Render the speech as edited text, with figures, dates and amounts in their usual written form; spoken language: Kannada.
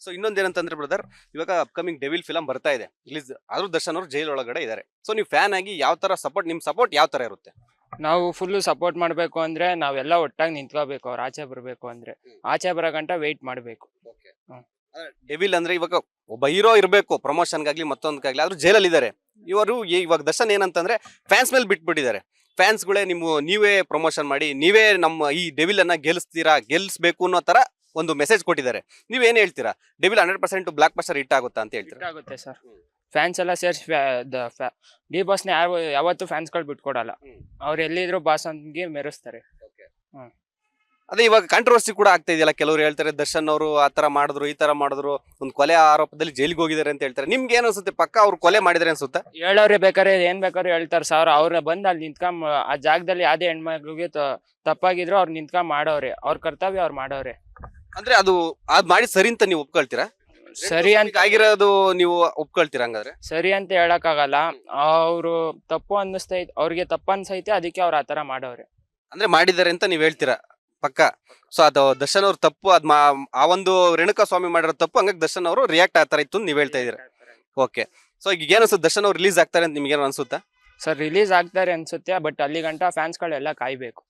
ಸೊ ಇನ್ನೊಂದೇನಂತಂದ್ರೆ ಬ್ರದರ್, ಇವಾಗ ಅಪ್ಕಮಿಂಗ್ ಡೆವಿಲ್ ಫಿಲಂ ಬರ್ತಾ ಇದೆ ರಿಲೀಸ್, ಆದ್ರೂ ದರ್ಶನ್ ಅವರು ಜೈಲ್ ಒಳಗಡೆ ಇದ್ದಾರೆ. ಸೊ ನೀವು ಫ್ಯಾನ್ ಆಗಿ ಯಾವ ತರ ಸಪೋರ್ಟ್, ನಿಮ್ ಸಪೋರ್ಟ್ ಯಾವ ತರ ಇರುತ್ತೆ? ನಾವು ಫುಲ್ಲು ಸಪೋರ್ಟ್ ಮಾಡಬೇಕು ಅಂದ್ರೆ ನಾವೆಲ್ಲ ಒಟ್ಟಾಗಿ ನಿಂತ್ಕೋಬೇಕು. ಅವ್ರು ಆಚೆ ಬರಬೇಕು ಅಂದ್ರೆ ಆಚೆ ಬರೋ ಗಂಟ ವೆಯ್ಟ್ ಮಾಡಬೇಕು. ಡೆವಿಲ್ ಅಂದ್ರೆ ಇವಾಗ ಒಬ್ಬ ಹೀರೋ ಇರಬೇಕು ಪ್ರಮೋಷನ್ಗಾಗ್ಲಿ ಮತ್ತೊಂದ್ಗಾಗ್ಲಿ, ಆದ್ರೂ ಜೈಲಲ್ಲಿ ಇದ್ದಾರೆ ಇವರು. ಇವಾಗ ದರ್ಶನ್ ಏನಂತಂದ್ರೆ ಫ್ಯಾನ್ಸ್ ಮೇಲೆ ಬಿಟ್ಬಿಟ್ಟಿದ್ದಾರೆ. ಫ್ಯಾನ್ಸ್ಗಳೇ ನೀವೇ ಪ್ರಮೋಷನ್ ಮಾಡಿ, ನೀವೇ ನಮ್ಮ ಈ ಡೆವಿಲ್ ಅನ್ನ ಗೆಲ್ಲಿಸ್ಬೇಕು ಅನ್ನೋ ತರ ಒಂದು ಮೆಸೇಜ್ ಕೊಟ್ಟಿದ್ದಾರೆ. ನೀವೇನ್ ಹೇಳ್ತೀರಾ? ಡೆವಿಲ್ 100% ಬ್ಲಾಕ್ ಬಸ್ಟರ್ ಹಿಟ್ ಆಗುತ್ತಾ ಅಂತ ಹೇಳ್ತೀರಾ? ಆಗುತ್ತೆ ಸರ್. ಫ್ಯಾನ್ಸ್ ಎಲ್ಲ ಸೇರಿಸಿ ಡಿ ಬಾಸ್ನ ಯಾವತ್ತೂ ಫ್ಯಾನ್ಸ್ಗಳು ಬಿಟ್ಕೊಡಲ್ಲ. ಅವ್ರು ಎಲ್ಲಿದ್ರು ಬಾಸ್ ಅಂಗೆ ಮೆರೆಸ್ತಾರೆ. ಅದೇ ಇವಾಗ ಕಾಂಟ್ರವರ್ಸಿ ಕೂಡ ಆಗ್ತಾ ಇದೆಯಲ್ಲ, ಕೆಲವರು ಹೇಳ್ತಾರೆ ದರ್ಶನ್ ಅವರು ಆ ತರ ಮಾಡಿದ್ರು, ಈ ತರ ಮಾಡಿದ್ರು, ಒಂದು ಕೊಲೆ ಆರೋಪದಲ್ಲಿ ಜೈಲಿಗೆ ಹೋಗಿದ್ದಾರೆ ಅಂತ ಹೇಳ್ತಾರೆ. ನಿಮ್ಗೆ ಏನ್ ಅನ್ಸುತ್ತೆ? ಪಕ್ಕ ಅವ್ರು ಕೊಲೆ ಮಾಡಿದಾರೆ ಅನ್ಸುತ್ತಾ? ಹೇಳೋರೆ ಬೇಕಾದ್ರೆ ಏನ್ ಬೇಕಾದ್ರು ಹೇಳ್ತಾರೆ ಸರ್. ಅವ್ರ ಬಂದು ಅಲ್ಲಿ ನಿಂತ್ಕೊಂಡ್ ಆ ಜಾಗದಲ್ಲಿ ಯಾವ್ದೇ ಹೆಣ್ಮಕ್ಳಿಗೆ ತಪ್ಪಾಗಿದ್ರು ಅವ್ರು ನಿಂತ್ಕೊಂಡ್ ಮಾಡವ್ರೆ. ಅವ್ರ ಕರ್ತವ್ಯ ಅವ್ರು ಮಾಡವ್ರೆ. ಅಂದ್ರೆ ಅದು ಮಾಡಿ ಸರಿ ಅಂತ ನೀವು ಒಪ್ಕೊಳ್ತೀರಾ? ಸರಿ ಅಂತ ಆಗಿರೋದು ನೀವು ಒಪ್ಕೊಳ್ತೀರಾ ಹಂಗಾದ್ರೆ? ಸರಿ ಅಂತ ಹೇಳಕ್ಕಾಗಲ್ಲ. ಅವ್ರು ತಪ್ಪು ಅನ್ನಿಸ್ತೈತೆ, ಅವ್ರಿಗೆ ತಪ್ಪು ಅನ್ಸೈತೆ, ಅದಕ್ಕೆ ಅವ್ರು ಆತರ ಮಾಡವ್ರೆ. ಅಂದ್ರೆ ಮಾಡಿದ್ದಾರೆ ಅಂತ ನೀವ್ ಹೇಳ್ತೀರಾ ಪಕ್ಕ? ಸೊ ಅದು ದರ್ಶನ್ ಅವ್ರ ತಪ್ಪು, ಆ ಒಂದು ರೇಣುಕಾ ಸ್ವಾಮಿ ಮಾಡಿರೋ ತಪ್ಪು, ಹಂಗಾಗಿ ದರ್ಶನ್ ಅವರು ರಿಯಾಕ್ಟ್ ಆತರ ಇತ್ತು ನೀವ್ ಹೇಳ್ತಾ ಇದೀರಾ. ಓಕೆ. ಸೊ ಈಗ ಏನ್ ಅನ್ಸುತ್ತೆ, ದರ್ಶನ್ ಅವ್ರು ರಿಲೀಸ್ ಆಗ್ತಾರೆ ಅಂತ ನಿಮ್ಗೆ ಏನೋ ಅನ್ಸುತ್ತಾ? ಸರ್ ರಿಲೀಸ್ ಆಗ್ತಾರೆ ಅನ್ಸುತ್ತೆ, ಬಟ್ ಅಲ್ಲಿ ಗಂಟ ಫ್ಯಾನ್ಸ್ಗಳೆಲ್ಲ ಕಾಯ್ಬೇಕು.